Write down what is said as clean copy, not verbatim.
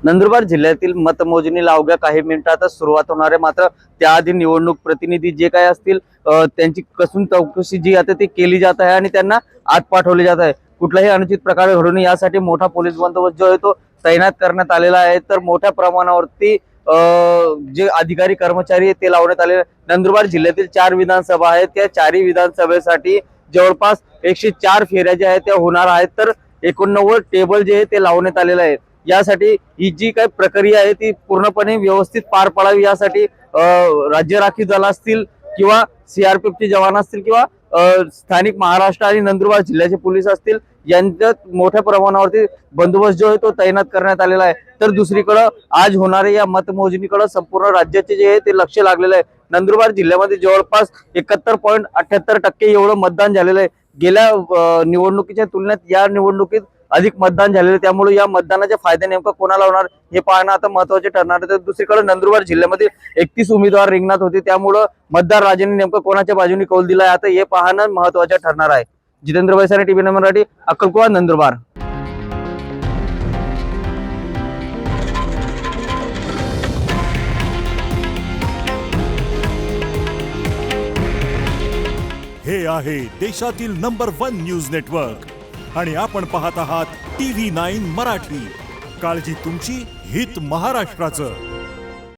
नंदुरबार जिल्ह्यातील मतमोजणीला अवघ्या काही मिनिटातच सुरुवात होणार आहे। मात्र त्याआधी निवडणूक प्रतिनिधी जे काही असतील त्यांची कसून चौकशी जी आता ती केली जात आहे आणि त्यांना आत पाठवले जात आहे। कुठलाही अनुचित प्रकार घडू नये यासाठी मोठा पोलीस बंदोबस्त जो आहे तो तैनात करण्यात आलेला आहे। तर मोठ्या प्रमाणावरती जे अधिकारी कर्मचारी ते लावण्यात आले। नंदुरबार जिल्ह्यातील 4 विधानसभा आहेत, त्या 4ही विधानसभेसाठी जवळपास 104 फेऱ्या ज्या आहेत त्या होणार आहेत। तर 89 टेबल जे आहे ते लावण्यात आलेले आहे। यासाठी ही जी काही प्रक्रिया आहे ती पूर्णपणे व्यवस्थित पार पडावी यासाठी राज्य राखीव दल असतील किंवा सीआरपीएफचे जवान असतील किंवा स्थानिक महाराष्ट्र आणि नंदुरबार जिल्ह्याचे पोलीस असतील यांच्यात मोठ्या प्रमाणावरती बंदोबस्त जो आहे तो तैनात करण्यात आलेला आहे। तर दुसरीकडे आज होणाऱ्या या मतमोजणीकडे संपूर्ण राज्याचे जे आहे ते लक्ष लागलेलं आहे। नंदुरबार जिल्ह्यामध्ये जवळपास 71.78% एवढं मतदान झालेलं आहे। गेल्या निवडणुकीच्या तुलनेत या निवडणुकीत अधिक मतदान झालेलं, त्यामुळे या मतदानाचा फायदा नेमका कोणाला होणार हे पाहणं आता महत्त्वाचे ठरणार आहे। तर दुसरीकडे नंदुरबार जिल्ह्यामध्ये 31 उमेदवार रिंगणात होते, त्यामुळे मतदार राजांनी नेमका कोणाच्या बाजूने कौल दिलाय आता हे पाहणं महत्त्वाचं ठरणार आहे। जितेंद्र वैसारे, टीव्ही मराठी, अक्कलकुवा, नंदुरबार। हे आहे देशातील नंबर 1 न्यूज नेटवर्क आणि आपण पाहत आहात TV9 मराठी। काळजी तुमची, हित महाराष्ट्राचं।